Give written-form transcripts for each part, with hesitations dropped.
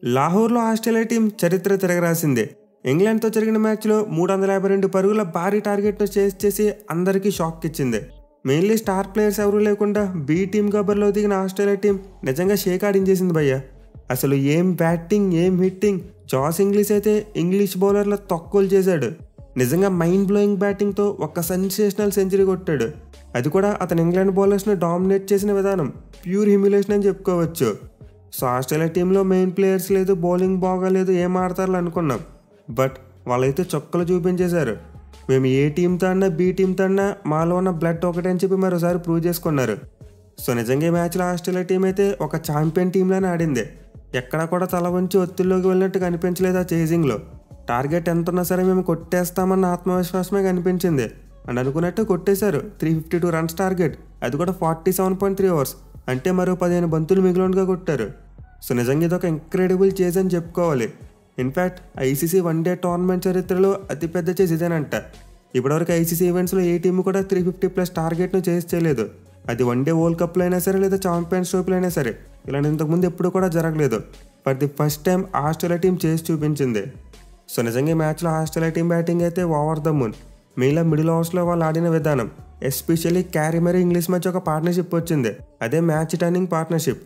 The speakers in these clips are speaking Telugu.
లాహోర్లో ఆస్ట్రేలియా టీం చరిత్ర తిరగరాసింది. ఇంగ్లాండ్తో జరిగిన మ్యాచ్లో 352 పరుగుల భారీ టార్గెట్ను చేస్ చేసి అందరికీ షాక్ ఇచ్చింది. మెయిన్లీ స్టార్ ప్లేయర్స్ ఎవరూ లేకుండా బీ టీమ్గా బరిలో దిగిన ఆస్ట్రేలియా టీం నిజంగా షేక్ ఆడించేసింది భయ్య. అసలు ఏం బ్యాటింగ్, ఏం హిట్టింగ్. జాస్ ఇంగ్లీష్ అయితే ఇంగ్లీష్ బౌలర్ల తొక్కలు చేశాడు. నిజంగా మైండ్ బ్లోయింగ్ బ్యాటింగ్తో ఒక సెన్సేషనల్ సెంచరీ కొట్టాడు. అది కూడా అతను ఇంగ్లాండ్ బౌలర్స్ని డామినేట్ చేసిన విధానం ప్యూర్ హ్యూమిలేషన్ అని చెప్పుకోవచ్చు. సో ఆస్ట్రేలియా టీంలో మెయిన్ ప్లేయర్స్ లేదు, బౌలింగ్ బాగాలేదు, ఏం ఆడతారు అనుకున్నాం. బట్ వాళ్ళైతే చొక్కలు చూపించేశారు. మేము ఏ టీంతో అన్నా బీ టీంతో అన్నా మాలో ఉన్న బ్లడ్ ఒకటే అని చెప్పి మరోసారి ప్రూవ్ చేసుకున్నారు. సో నిజంగా ఈ మ్యాచ్లో ఆస్ట్రేలియా టీం అయితే ఒక ఛాంపియన్ టీంలోనే ఆడింది. ఎక్కడా కూడా తల వంచి ఒత్తిడిలోకి వెళ్ళినట్టు కనిపించలేదు. ఆ చేజింగ్లో టార్గెట్ ఎంత ఉన్నా సరే మేము కొట్టేస్తామన్న ఆత్మవిశ్వాసమే కనిపించింది. అండ్ అనుకున్నట్టు కొట్టేశారు. 352 రన్స్ టార్గెట్, అది కూడా 47.3 ఓవర్స్, అంటే మరో 15 బంతులు మిగిలినగా కొట్టారు. సో నిజంగా ఇది ఒక ఇంక్రెడిబుల్ చేజ్ అని చెప్పుకోవాలి. ఇన్ఫ్యాక్ట్ ఐసీసీ వన్డే టోర్నమెంట్ చరిత్రలో అతిపెద్ద చేజ్ ఇదేనంట. ఇప్పటివరకు ఐసీసీ ఈవెంట్స్లో ఏ టీం కూడా 350+ టార్గెట్ను చేజ్ చేయలేదు. అది వన్డే వరల్డ్ కప్లో అయినా సరే లేదా ఛాంపియన్స్ ట్రోఫీలో అయినా సరే. ఇలాంటి ఇంతకుముందు ఎప్పుడు కూడా జరగలేదు. For the first time Australia team చేసి చూపించింది. సో నిజంగా ఈ మ్యాచ్లో ఆస్ట్రేలియా టీం బ్యాటింగ్ అయితే ఓవర్ ద మూన్. మీలా మిడిల్ ఓవర్స్లో వాళ్ళు ఆడిన విధానం, ఎస్పెషల్లీ క్యారీ మరి ఇంగ్లీష్ మధ్య ఒక పార్ట్నర్షిప్ వచ్చింది. అదే మ్యాచ్ టర్నింగ్ పార్ట్నర్షిప్.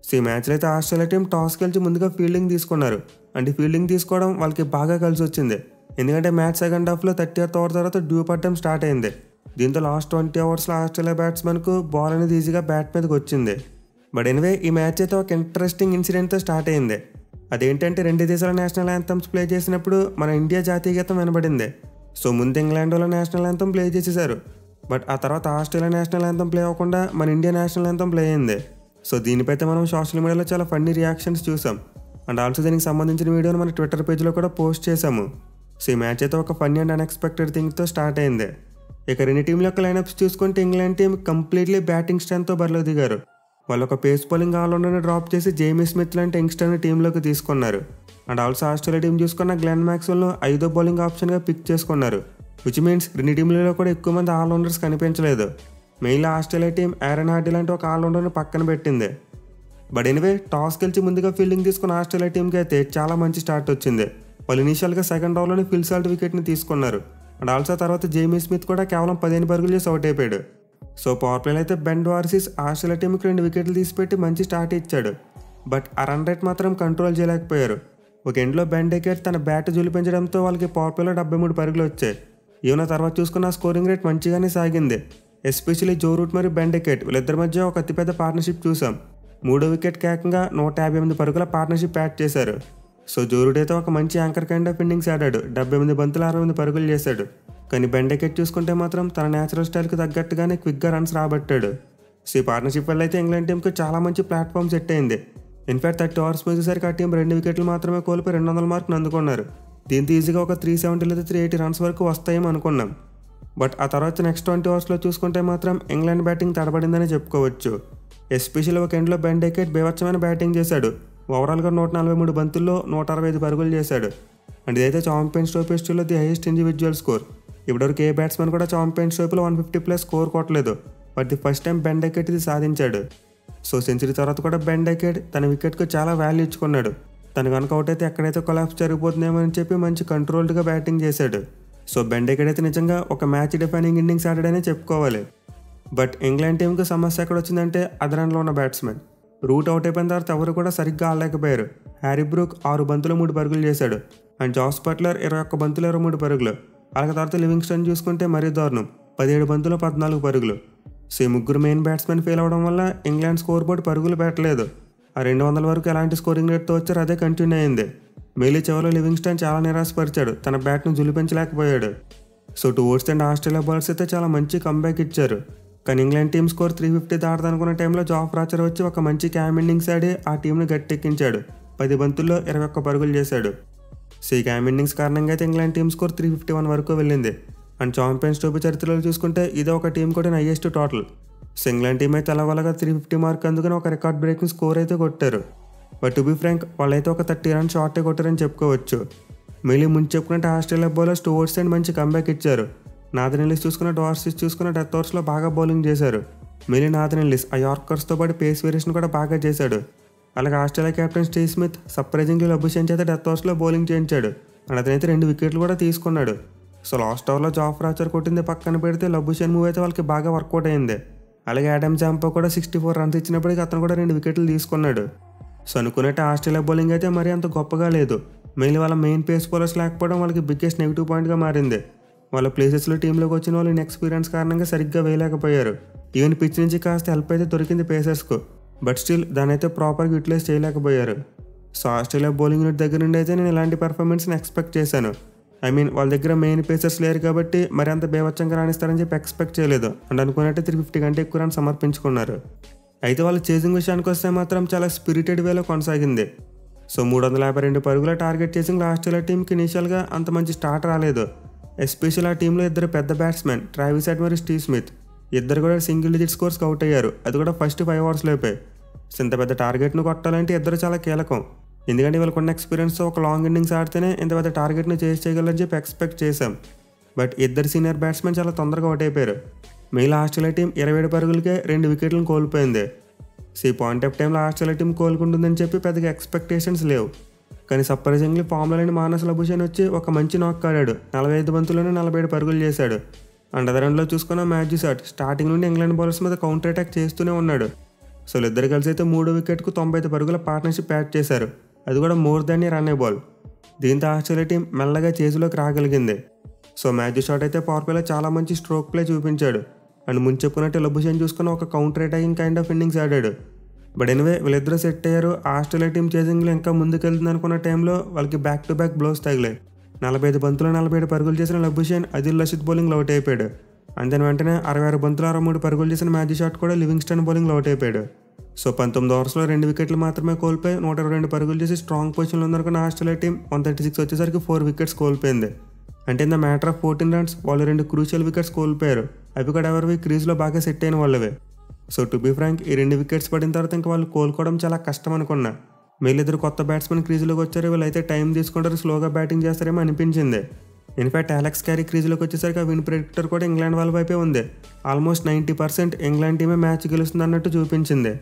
సో ఈ మ్యాచ్లో అయితే ఆస్ట్రేలియా టీం టాస్ గెలిచి ముందుగా ఫీల్డింగ్ తీసుకున్నారు. అండ్ ఫీల్డింగ్ తీసుకోవడం వాళ్ళకి బాగా కలిసి వచ్చింది. ఎందుకంటే మ్యాచ్ సెకండ్ హాఫ్లో 30th ఓవర్ తర్వాత డ్యూ పట్టడం స్టార్ట్ అయింది. దీంతో లాస్ట్ 20 ఓవర్స్లో ఆస్ట్రేలియా బ్యాట్స్మెన్కు బాల్ అనేది ఈజీగా బ్యాట్ మీదకి వచ్చింది. బట్ ఎనివే ఈ మ్యాచ్ అయితే ఒక ఇంట్రెస్టింగ్ ఇన్సిడెంట్తో స్టార్ట్ అయింది. అదేంటంటే రెండు దేశాల నేషనల్ యాంథమ్స్ ప్లే చేసినప్పుడు మన ఇండియా జాతీయ గీతం వినబడింది. సో ముందు ఇంగ్లాండ్ వాళ్ళ నేషనల్ యాంథమ్ ప్లే చేసేసారు. బట్ ఆ తర్వాత ఆస్ట్రేలియా నేషనల్ యాంథమ్ ప్లే అవ్వకుండా మన ఇండియా నేషనల్ యాంథమ్ ప్లే అయింది. సో దీనిపై మనం సోషల్ మీడియాలో చాలా ఫన్నీ రియాక్షన్స్ చూసాం. అండ్ ఆల్సో దీనికి సంబంధించిన వీడియోని మన ట్విట్టర్ పేజ్లో కూడా పోస్ట్ చేశాము. సో ఈ మ్యాచ్ అయితే ఒక ఫన్నీ అండ్ అన్ఎక్స్పెక్టెడ్ థింగ్తో స్టార్ట్ అయింది. ఇక రెండు టీంల యొక్క లైనప్స్ చూసుకుంటే ఇంగ్లాండ్ టీం కంప్లీట్లీ బ్యాటింగ్ స్ట్రెంత్తో బరిలో దిగారు. వాళ్ళు ఒక పేస్ బౌలింగ్ ఆల్రౌండర్ని డ్రాప్ చేసి జేమీ స్మిత్ లాంటి యంగ్స్టర్ని టీంలోకి తీసుకున్నారు. అండ్ ఆల్సో ఆస్ట్రేలియా టీం చూసుకున్న గ్లెన్ మ్యాక్స్వెల్ను 5వ బౌలింగ్ ఆప్షన్గా పిక్ చేసుకున్నారు. విచ్ మీన్స్ రెండు టీంలలో కూడా ఎక్కువ మంది ఆల్రౌండర్స్ కనిపించలేదు. మెయిన్గా ఆస్ట్రేలియా టీం ఆరన్ హార్డీ లాంటి ఒక ఆల్రౌండర్ని పక్కన పెట్టింది. బట్ ఎనివే టాస్ గెలిచి ముందుగా ఫీల్డింగ్ తీసుకున్న ఆస్ట్రేలియా టీంకి అయితే చాలా మంచి స్టార్ట్ వచ్చింది. వాళ్ళు ఇనీషియల్గా సెకండ్ ఓవర్లోనే ఫిల్ సాల్ట్ వికెట్ని తీసుకున్నారు. అండ్ ఆల్సో తర్వాత జేమీ స్మిత్ కూడా కేవలం 15 పరుగులు చేసి అవుట్ అయిపోయాడు. సో పవర్ ప్లేలో అయితే బెన్ వార్సిస్ ఆస్ట్రేలియా టీంకి 2 వికెట్లు తీసిపెట్టి మంచి స్టార్ట్ ఇచ్చాడు. బట్ ఆ రన్ రేట్ మాత్రం కంట్రోల్ చేయలేకపోయారు. ఒక ఎండ్లో బెన్ డెకెట్ తన బ్యాట్ జులిపించడంతో వాళ్ళకి పవర్ ప్లేలో 73 పరుగులు వచ్చాయి. ఈవెన్ తర్వాత చూసుకున్న స్కోరింగ్ రేట్ మంచిగానే సాగింది. ఎస్పెషల్లీ జో రూట్ మరియు బెన్ డెకెట్ వీళ్ళిద్దరి మధ్య ఒక అతిపెద్ద పార్ట్నర్షిప్ చూసాం. 3వ వికెట్ ఏకంగా 158 పరుగుల పార్ట్నర్షిప్ యాడ్ చేశారు. సో జో రూట్ అయితే ఒక మంచి యాంకర్ కైండ్ ఆఫ్ ఇన్నింగ్స్ ఆడాడు. 78 బంతులు 68 పరుగులు చేశాడు. కానీ బెన్ డెకెట్ చూసుకుంటే మాత్రం తన న్యాచురల్ స్టైల్కి తగ్గట్టుగానే క్విక్గా రన్స్ రాబట్టాడు. సో ఈ పార్ట్నర్షిప్ వల్ల అయితే ఇంగ్లాండ్ టీంకి చాలా మంచి ప్లాట్ఫామ్ సెట్ అయింది. ఇన్ఫాక్ట్ 30 ఓవర్స్ ముగిసేసరికి ఆ టీం 2 వికెట్లు మాత్రమే కోల్పోయి 200 మార్కును అందుకున్నారు. దీంతో ఈజీగా ఒక 370 లేదా 380 రన్స్ వరకు వస్తాయేమో అనుకున్నాం. బట్ ఆ తర్వాత నెక్స్ట్ 20 ఓవర్స్లో చూసుకుంటే మాత్రం ఇంగ్లాండ్ బ్యాటింగ్ తడబడిందని చెప్పుకోవచ్చు. ఎస్పెషల్లీ ఒక ఎండ్లో బెన్ డెకెట్ బీభత్సమైన బ్యాటింగ్ చేశాడు. ఓవరాల్గా 143 బంతుల్లో 165 పరుగులు చేశాడు. అండ్ ఇదైతే ఛాంపియన్స్ ట్రోఫీ హిస్టరీలో ది హైయెస్ట్ ఇండివిజువల్ స్కోర్. ఇప్పటివరకు ఏ బ్యాట్స్మెన్ కూడా ఛాంపియన్స్ ట్రోఫీలో 150+ స్కోర్ కొట్టలేదు. But the first time Ben decade ఇది సాధించాడు. సో సెంచరీ తర్వాత కూడా బెన్ డెకెట్ తన వికెట్కు చాలా వాల్యూ ఇచ్చుకున్నాడు. తను కనుక అవుట్ అయితే ఎక్కడైతే కొలాప్స్ జరిగిపోతుందేమో అని చెప్పి మంచి కంట్రోల్డ్గా బ్యాటింగ్ చేశాడు. సో బెన్ డెకెట్ అయితే నిజంగా ఒక మ్యాచ్ డిఫైనింగ్ ఇన్నింగ్స్ ఆడాడనే చెప్పుకోవాలి. బట్ ఇంగ్లాండ్ టీంకి సమస్య ఎక్కడ వచ్చిందంటే అదనంలో ఉన్న బ్యాట్స్మెన్. రూట్ అవుట్ అయిపోయిన తర్వాత ఎవరు కూడా సరిగ్గా ఆడలేకపోయారు. హ్యారీ బ్రూక్ 6 బంతులు 3 పరుగులు చేశాడు. అండ్ జాస్ బట్లర్ 21 బంతులు 23 పరుగులు. అలాగే తర్వాత లివింగ్స్టన్ చూసుకుంటే మరీ దారుణం, 17 బంతులు 14 పరుగులు. సో ఈ ముగ్గురు మెయిన్ బ్యాట్స్మెన్ ఫెయిల్ అవడం వల్ల ఇంగ్లాండ్ స్కోర్ బోర్డు పరుగులు పెట్టలేదు. ఆ 200 వరకు ఎలాంటి స్కోరింగ్ రేట్తో వచ్చారో అదే కంటిన్యూ అయింది. మేలీ చివరిలో లివింగ్స్టన్ చాలా నిరాశపరిచాడు, తన బ్యాట్ను జులిపించలేకపోయాడు. So towards and Australia bowlers అయితే చాలా మంచి కంబ్యాక్ ఇచ్చారు. కానీ ఇంగ్లాండ్ టీం స్కోర్ 350 దాటదనుకున్న టైంలో జాఫ్ రాచర్ వచ్చి ఒక మంచి క్యామ్ ఇన్నింగ్స్ ఆడి ఆ టీంను గట్టెక్కించాడు. 10 బంతుల్లో 21 పరుగులు చేశాడు. సో ఈ క్యామ్ ఇన్నింగ్స్ కారణంగా అయితే ఇంగ్లాండ్ టీం స్కోర్ 351 వరకు వెళ్ళింది. అండ్ ఛాంపియన్స్ ట్రోఫీ చరిత్రలో చూసుకుంటే ఇదే ఒక టీం కూడా highest total. So England team అయితే అలాగలాగా 350 మార్క్ అందుకని ఒక రికార్డ్ బ్రేకింగ్ స్కోర్ అయితే కొట్టారు. బట్ టు బీ ఫ్రాంక్ వాళ్ళైతే ఒక 30 రన్స్ షార్టే కొట్టారని చెప్పుకోవచ్చు. మళ్ళీ ముందు చెప్పుకుంటే ఆస్ట్రేలియా బౌలర్స్ టువర్డ్స్ అండ్ మంచి కంబ్యాక్ ఇచ్చారు. నాథన్ ఎల్లిస్ చూసుకున్న డార్సిస్ చూసుకున్న డెత్ ఓవర్స్లో బాగా బౌలింగ్ చేశారు. మళ్ళీ నాథన్ ఎల్లిస్ ఆ యార్కర్స్తో పాటు పేస్ వేరియేషన్ కూడా బాగా చేశాడు. అలాగే Australia captain Steve Smith surprisingly Labuschagne చేత డెత్ ఓవర్స్లో బౌలింగ్ చేయించాడు అండ్ అతనైతే 2 వికెట్లు కూడా తీసుకున్నాడు. సో లాస్ట్ ఓవర్లో జాఫ్రా ఆర్చర్ కొట్టింది పక్కన పెడితే లబుషేన్ మూవ్ అయితే వాళ్ళకి బాగా వర్కౌట్ అయింది. అలాగే ఆడమ్ జాంపా కూడా 64 రన్స్ ఇచ్చినప్పటికీ అతను కూడా 2 వికెట్లు తీసుకున్నాడు. సో అనుకున్నట్టు ఆస్ట్రేలియా బౌలింగ్ అయితే మరీ అంత గొప్పగా లేదు. మెయిన్లీ వాళ్ళ మెయిన్ పేస్ బౌలర్స్ లేకపోవడం వాళ్ళకి బిగ్గెస్ట్ నెగిటివ్ పాయింట్గా మారింది. వాళ్ళ ప్లేసెస్లో టీంలోకి వచ్చిన వాళ్ళు ఇన్ఎక్స్పీరియన్స్ కారణంగా సరిగ్గా వేయలేకపోయారు. ఈవెన్ పిచ్ నుంచి కాస్త హెల్ప్ అయితే దొరికింది పేసర్స్కు, బట్ స్టిల్ దాని అయితే ప్రాపర్గా యూటిలైజ్ చేయలేకపోయారు. సో ఆస్ట్రేలియా బౌలింగ్ యూనిట్ దగ్గర నుండి అయితే నేను ఇలాంటి పర్ఫార్మెన్స్ని ఎక్స్పెక్ట్ చేశాను. వాళ్ళ దగ్గర మెయిన్ పేసర్స్ లేరు కాబట్టి మరి అంత బేవచ్చంగా రాణిస్తారని చెప్పి ఎక్స్పెక్ట్ చేయలేదు అండ్ అనుకున్నట్టే 350 కంటే ఎక్కువ రన్ సమర్పించుకున్నారు. అయితే వాళ్ళ చేసింగ్ విషయానికి వస్తే మాత్రం చాలా స్పిరిటెడ్ వేలో కొనసాగింది. సో 352 పరుగుల టార్గెట్ చేసింగ్ ఆస్ట్రేలియా టీంకి ఇనిషియల్గా అంత మంచి స్టార్ట్ రాలేదు. ఎస్పెషల్ ఆ టీంలో 2 పెద్ద బ్యాట్స్మెన్ ట్రావిస్ హెడ్ మరియు స్టీవ్ స్మిత్ ఇద్దరు కూడా సింగిల్ డిజిట్ స్కోర్స్కి అవుట్ అయ్యారు, అది కూడా ఫస్ట్ 5 ఓవర్స్లోపే. సో ఇంత పెద్ద టార్గెట్ను కొట్టాలంటే ఇద్దరు చాలా కీలకం, ఎందుకంటే వాళ్ళకున్న ఎక్స్పీరియన్స్తో ఒక లాంగ్ ఇన్నింగ్స్ ఆడితేనే ఇంత పెద్ద టార్గెట్ను చేయగలరని చెప్పి ఎక్స్పెక్ట్ చేశాం. బట్ ఇద్దరు సీనియర్ బ్యాట్స్మెన్ చాలా తొందరగా అవుట్ అయిపోయారు. మిగిలిన ఆస్ట్రేలియా టీం 27 పరుగులకే 2 వికెట్లను కోల్పోయింది. సో ఈ పాయింట్ ఆఫ్ టైంలో ఆస్ట్రేలియా టీం కోలుకుంటుందని చెప్పి పెద్దగా ఎక్స్పెక్టేషన్స్ లేవు. కానీ సర్ప్రైజింగ్లీ ఫామ్లో లేని మానస్ లబుషేన్ వచ్చి ఒక మంచి నాక్ ఆడాడు. 45 బంతుల్లోనే 47 పరుగులు చేశాడు. అండ్ అదర్ ఎండ్లో చూసుకున్న మ్యాథ్యూ సాట్ స్టార్టింగ్ నుండి ఇంగ్లాండ్ బౌలర్స్ మీద కౌంటర్ అటాక్ చేస్తూనే ఉన్నాడు. సో వీళ్ళిద్దరు కలిసి అయితే 3 వికెట్కు 95 పరుగుల పార్ట్నర్షిప్ యాడ్ చేశారు, అది కూడా మోర్ దాన్ ఏ రన్ ఏ బాల్. దీంతో ఆస్ట్రేలియా టీం మెల్లగా చేతిలోకి రాగలిగింది. సో మ్యాథ్యూ సాట్ అయితే పవర్ ప్లేలో చాలా మంచి స్ట్రోక్ ప్లే చూపించాడు అండ్ ముందు చెప్పుకున్నట్టు లబుషేన్ చూసుకున్న ఒక counter attacking kind of innings ఆడాడు. బట్ ఎనివే వీళ్ళిద్దరూ సెట్ అయ్యారు. ఆస్ట్రేలియా టీం చేసింగ్లో ఇంకా ముందుకెళ్తుంది అనుకున్న టైంలో వాళ్ళకి బ్యాక్ టు బ్యాక్ బ్లోస్ తగిలాయి. 45 బంతులు 47 పరుగులు చేసిన లబుషేన్ అదిల్ రషీద్ బౌలింగ్లో అవుట్ అయిపోయాడు. అంతే వెంటనే 66 బంతులు 63 పరుగులు చేసిన మ్యాథ్యూ సాట్ కూడా లివింగ్స్టన్ బౌలింగ్లో అవుట్ అయిపోయాడు. సో 19 ఓవర్స్లో 2 వికెట్లు మాత్రమే కోల్పోయి 122 పరుగులు చేసి స్ట్రాంగ్ పొజిషన్లో ఉందనుకున్న ఆస్ట్రేలియా టీం 136 వచ్చేసరికి 4 వికెట్స్ కోల్పోయింది. అంటే in the matter of 14 runs వాళ్ళు 2 క్రూషియల్ వికెట్స్ కోల్పోయారు. అవి కూడా ఎవరివి క్రీజ్లో బాగా సెట్ అయిన వాళ్ళవే. సో టు బీ ఫ్రాంక్ ఈ 2 వికెట్స్ పడిన తర్వాత ఇంకా వాళ్ళు కోలుకోవడం చాలా కష్టం అనుకున్నా. వీళ్ళిద్దరు కొత్త బ్యాట్స్మెన్ క్రీజ్లోకి వచ్చారు, వీళ్ళైతే టైం తీసుకుంటారు, స్లోగా బ్యాటింగ్ చేస్తారేమో అనిపించింది. ఇన్ఫ్యాక్ట్ అలెక్స్ క్యారీ క్రీజ్లోకి వచ్చేసరికి ఆ విన్ ప్రెడిక్టర్ కూడా ఇంగ్లాండ్ వాళ్ళ వైపే ఉంది. ఆల్మోస్ట్ 90% ఇంగ్లాండ్ టీమే మ్యాచ్ గెలుస్తుంది అన్నట్టు చూపించింది.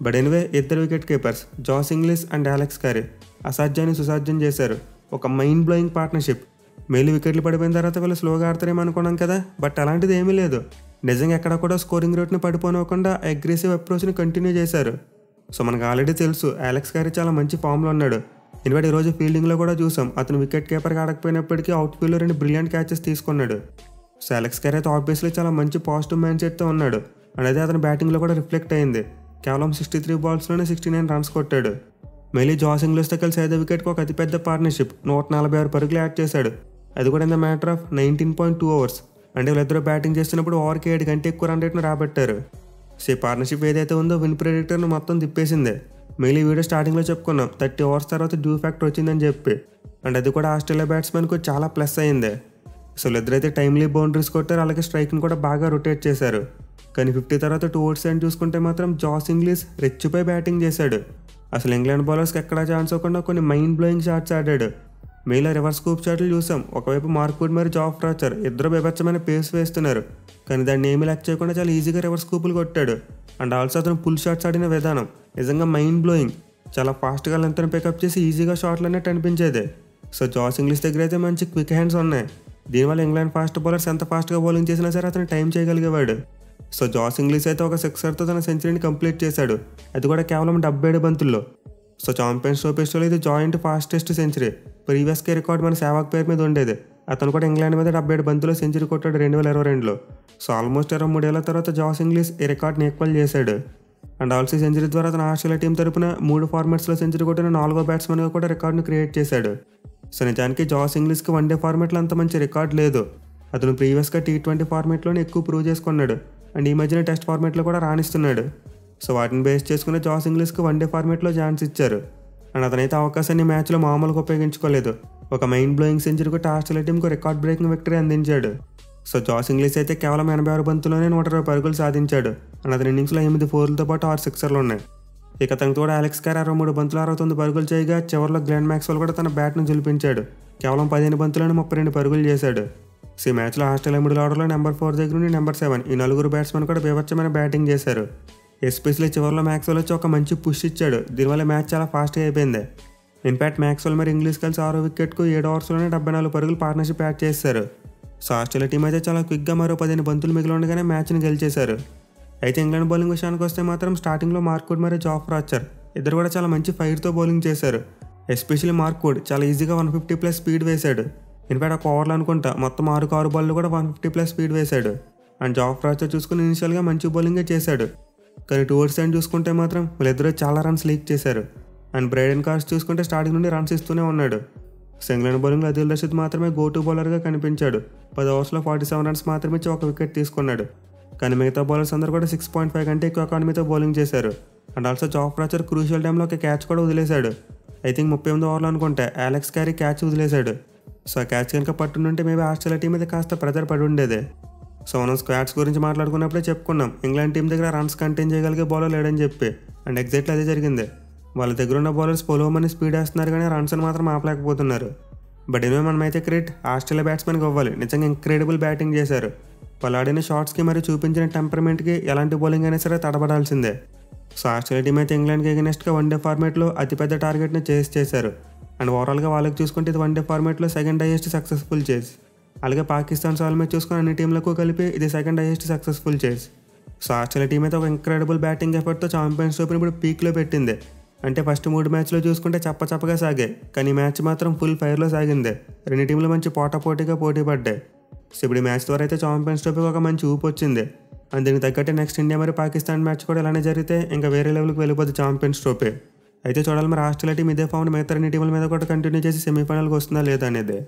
బట్ ఎనివే ఇద్దరు wicket keepers Josh Inglis and Alex Carey అసాధ్యాన్ని సుసాధ్యం చేశారు. ఒక మైండ్ బ్లోయింగ్ పార్ట్నర్షిప్. మేలు వికెట్లు పడిపోయిన తర్వాత వీళ్ళు స్లోగా ఆడతారేమో అనుకున్నాం కదా, బట్ అలాంటిది ఏమీ లేదు. నిజంగా ఎక్కడ కూడా స్కోరింగ్ రేట్ని పడిపోనివ్వకుండా అగ్రెసివ్ అప్రోచ్ని కంటిన్యూ చేశారు. సో మనకు ఆల్రెడీ తెలుసు అలెక్స్ క్యారీ చాలా మంచి ఫామ్లో ఉన్నాడు. ఇన్ఫాక్ట్ ఈరోజు ఫీల్డింగ్లో కూడా చూసాం, అతను వికెట్ కీపర్గా ఆడకపోయినప్పటికీ అవుట్ ఫీల్డ్లో 2 బ్రిలియంట్ క్యాచెస్ తీసుకున్నాడు. సో అలెక్స్ క్యారీ అయితే ఆబ్వియస్లీ చాలా మంచి పాజిటివ్ మైండ్ సెట్తో ఉన్నాడు అండ్ అదే అతని బ్యాటింగ్లో కూడా రిఫ్లెక్ట్ అయింది. కేవలం 63 బాల్స్లోనే 69 రన్స్ కొట్టాడు. మళ్ళీ జాస్ ఇంగ్లీష్తో కలిసి 5 వికెట్కి ఒక అతిపెద్ద పార్ట్నర్షిప్ 146 పరుగులు యాడ్ చేశాడు, అది కూడా in the matter of 19.2 overs. అంటే వీళ్ళిద్దరూ బ్యాటింగ్ చేస్తున్నప్పుడు ఓవర్కి 7 కంటే ఎక్కువ రన్ రేట్ను రాబట్టారు. సో ఈ పార్ట్నర్షిప్ ఏదైతే ఉందో విన్ ప్రెడిక్టర్ను మొత్తం తిప్పేసిందే. మళ్ళీ వీడియో స్టార్టింగ్లో చెప్పుకున్నాం 30 ఓవర్స్ తర్వాత డ్యూ ఫ్యాక్టర్ వచ్చిందని చెప్పి, అండ్ అది కూడా ఆస్ట్రేలియా బ్యాట్స్మెన్కు చాలా ప్లస్ అయింది. సో వీళ్ళిద్దరైతే టైమ్లీ బౌండరీస్ కొట్టారు, అలాగే స్ట్రైక్ని కూడా బాగా రొటేట్ చేశారు. కానీ 50 తర్వాత 2 ఓవర్స్ అని చూసుకుంటే మాత్రం జాస్ ఇంగ్లీష్ రెచ్చిపోయి బ్యాటింగ్ చేశాడు. అసలు ఇంగ్లాండ్ బౌలర్స్కి ఎక్కడా ఛాన్స్ అవ్వకుండా కొన్ని మైండ్ బ్లోయింగ్ షాట్స్ ఆడాడు. మెయిన్లో రివర్స్ స్కూప్ షాట్లు చూసాం. ఒకవైపు మార్క్ వుడ్ మరియు జాఫ్రా ఆర్చర్ ఇద్దరు బేభత్సమైన పేస్ వేస్తున్నారు, కానీ దాన్ని ఏమీ లెక్క చేయకుండా చాలా ఈజీగా రివర్స్ స్కూపులు కొట్టాడు. అండ్ ఆల్సో అతను పుల్ షాట్స్ ఆడిన విధానం నిజంగా మైండ్ బ్లోయింగ్. చాలా ఫాస్ట్గా లెంత్ని పికప్ చేసి ఈజీగా షాట్లు అన్నట్టు అనిపించేది. సో జాస్ ఇంగ్లీష్ దగ్గర అయితే మంచి క్విక్ హ్యాండ్స్ ఉన్నాయి. దీనివల్ల ఇంగ్లాండ్ ఫాస్ట్ బౌలర్స్ ఎంత ఫాస్ట్గా బౌలింగ్ చేసినా సరే అతను టైం చేయగలిగేవాడు. సో జాస్ ఇంగ్లీష్ అయితే ఒక 6తో తన సెంచరీని కంప్లీట్ చేశాడు, అది కూడా కేవలం 77 బంతుల్లో. సో ఛాంపియన్స్ ట్రోఫీలో ఇది జాయింట్ ఫాస్టెస్ట్ సెంచరీ. ప్రీవియస్గా రికార్డ్ మన సేవాగ్ పేరు మీద ఉండేది. అతను కూడా ఇంగ్లాండ్ మీద 77 బంతుల్లో సెంచరీ కొట్టాడు 2022లో. సో ఆల్మోస్ట్ 23 ఏళ్ల తర్వాత జాస్ ఇంగ్లీష్ ఈ రికార్డ్ని ఈక్వల్ చేశాడు. అండ్ ఆల్సో సెంచరీ ద్వారా తన ఆస్ట్రేలియా టీం తరపున 3 ఫార్మాట్స్లో సెంచరీ కొట్టిన 4వ బ్యాట్స్మెన్గా కూడా రికార్డును క్రియేట్ చేశాడు. సో నిజానికి జాస్ ఇంగ్లీష్కి వన్డే ఫార్మాట్లో అంత మంచి రికార్డ్ లేదు. అతను ప్రీవియస్గా T20 ఫార్మాట్లోనే ఎక్కువ ప్రూవ్ చేసుకున్నాడు అండ్ ఈ మధ్యన టెస్ట్ ఫార్మాట్లో కూడా రాణిస్తున్నాడు. సో వాటిని బేస్ చేసుకుని జాస్ ఇంగ్లీష్కి వన్డే ఫార్మాట్లో ఛాన్స్ ఇచ్చారు అండ్ అతనైతే అవకాశాన్ని మ్యాచ్లో మామూలుగా ఉపయోగించుకోలేదు. ఒక మైండ్ బ్లోయింగ్ సెంచరీ కొట్టి ఆస్ట్రేలియా టీంకు రికార్డ్ బ్రేకింగ్ విక్టరీ అందించాడు. సో జాస్ ఇంగ్లీష్ అయితే కేవలం 86 బంతుల్లోనే 120 పరుగులు సాధించాడు అండ్ అతని ఇన్నింగ్స్లో 8 4లతో పాటు 6 సిక్సర్లు ఉన్నాయి. ఇక అతనికి కూడా అలెక్స్ క్యారీ 63 బంతులు 69 పరుగులు చేయగా చివరిలో గ్లెన్ మ్యాక్స్వెల్ కూడా తన బ్యాట్ను జులిపించాడు. కేవలం 15 బంతుల్లోనే 32 పరుగులు చేశాడు. సో ఈ మ్యాచ్లో ఆస్ట్రేలియా మిడిల్ ఆర్డర్లో నెంబర్ 4 దగ్గర నుండి నెంబర్ 7 ఈ 4 బ్యాట్స్మెన్ కూడా బీభత్సమైన బ్యాటింగ్ చేశారు. ఎస్పెషల్లీ చివరిలో మ్యాక్స్వెల్ వచ్చి ఒక మంచి పుష్ ఇచ్చాడు. దీనివల్ల మ్యాచ్ చాలా ఫాస్ట్గా అయిపోయింది. ఇన్ఫాక్ట్ మ్యాక్స్వెల్ మరి ఇంగ్లీష్ కలిసి 6వ వికెట్కు 7 ఓవర్స్లోనే 74 పరుగులు పార్ట్నర్షిప్ యాడ్ చేశారు. సో ఆస్ట్రేలియా టీం అయితే చాలా క్విక్గా మరో 15 బంతులు మిగిలి ఉండగానే మ్యాచ్ని గెలిచేశారు. అయితే ఇంగ్లాండ్ బౌలింగ్ విషయానికి వస్తే మాత్రం స్టార్టింగ్లో మార్క్వుడ్ మరియు జాఫ్రా ఆర్చర్ ఇద్దరు కూడా చాలా మంచి ఫైర్తో బౌలింగ్ చేశారు. ఎస్పెషల్లీ మార్క్వుడ్ చాలా ఈజీగా 150+ స్పీడ్ వేశాడు. ఇన్ఫాక్ట్ ఒక ఓవర్లో అనుకుంటా మొత్తం 6 బాల్లో కూడా 150+ స్పీడ్ వేశాడు. అండ్ జాఫ్రా ఆర్చర్ చూసుకుని ఇనిషియల్గా మంచి బౌలింగే చేశాడు. కానీ టువర్డ్స్ ఎండ్ చూసుకుంటే మాత్రం వీళ్ళిద్దరూ చాలా రన్స్ లీక్ చేశారు. అండ్ బ్రైడెన్ కార్స్ చూసుకుంటే స్టార్టింగ్ నుండి రన్స్ ఇస్తూనే ఉన్నాడు. ఇంగ్లాండ్ బౌలింగ్లో అదిల్ రషీద్ మాత్రమే గో-టు బౌలర్గా కనిపించాడు. 10 ఓవర్స్లో 47 రన్స్ మాత్రమే ఇచ్చి 1 వికెట్ తీసుకున్నాడు. కానీ మిగతా బౌలర్స్ అందరూ కూడా 6.5 కంటే ఎక్కువ ఎకానమీతో బౌలింగ్ చేశారు. అండ్ ఆల్సో జాఫ్రా ఆర్చర్ క్రూషియల్ టైంలో ఒక క్యాచ్ కూడా వదిలేశాడు. ఐ థింక్ 38 ఓవర్లో అనుకుంటే అలెక్స్ క్యారీ క్యాచ్ వదిలేశాడు. సో ఆ క్యాచ్ కనుక పట్టుంటే మేబీ ఆస్ట్రేలియా టీం మీద కాస్త ప్రెజర్ పడి ఉండేది. సో మనం స్క్వాడ్స్ గురించి మాట్లాడుకున్నప్పుడే చెప్పుకున్నాం ఇంగ్లాండ్ టీం దగ్గర రన్స్ కంటైన్ చేయగలిగే బౌలర్ లేడని చెప్పి. అండ్ ఎగ్జాక్ట్లీ అదే జరిగింది. వాళ్ళ దగ్గర ఉన్న బౌలర్స్ పొలోమని స్పీడ్ వేస్తున్నారు కానీ రన్స్ని మాత్రం ఆపలేకపోతున్నారు. బట్ ఎనివే మనమైతే క్రెడిట్ ఆస్ట్రేలియా బ్యాట్స్మెన్కి ఇవ్వాలి. నిజంగా ఇంక్రెడిబుల్ బ్యాటింగ్ చేశారు. వాళ్ళు ఆడిన షాట్స్కి మరియు చూపించిన టెంపర్మెంట్కి ఎలాంటి బౌలింగ్ అయినా సరే తడబడాల్సిందే. సో ఆస్ట్రేలియా టీం అయితే ఇంగ్లాండ్కి ఎగెనెస్ట్గా వన్డే ఫార్మేట్లో అతిపెద్ద టార్గెట్ని చేశారు. అండ్ ఓవరాల్గా వాళ్ళకి చూసుకుంటే ఇది వన్డే ఫార్మేట్లో సెకండ్ హైయెస్ట్ సక్సెస్ఫుల్ చేస్. అలాగే పాకిస్తాన్ సాల్ మ్యాచ్ చూసుకుని అన్ని టీంలకు కలిపి ఇది సెకండ్ హైయెస్ట్ సక్సెస్ఫుల్ చేస్. సో ఆస్ట్రేలియా టీం అయితే ఒక ఇంక్రెడిబుల్ బ్యాటింగ్ ఎఫర్ట్తో ఛాంపియన్స్ ట్రోఫీని ఇప్పుడు పీక్లో పెట్టింది. అంటే ఫస్ట్ 3 మ్యాచ్లో చూసుకుంటే చప్పగా సాగాయి, కానీ మ్యాచ్ మాత్రం ఫుల్ ఫైర్లో సాగింది. 2 టీంలు మంచి పోటాపోటీగా పోటీ పడ్డాయి. సో ఇప్పుడు ఈ మ్యాచ్ ద్వారా అయితే ఛాంపియన్స్ ట్రోఫీకి ఒక మంచి ఊపు వచ్చింది. అండ్ దీనికి తగ్గట్టే నెక్స్ట్ ఇండియా మరియు పాకిస్తాన్ మ్యాచ్ కూడా ఇలానే జరిగితే ఇంకా వేరే లెవెల్కి వెళ్ళిపోతుంది ఛాంపియన్స్ ట్రోఫీ. అయితే చూడాలి మరి ఆస్ట్రేలియా టీం ఇదే ఫామ్ని మిగతా 2 టీంల మీద కూడా కంటిన్యూ చేసి సెమీఫైనల్కి వస్తుందా లేదా అనేది.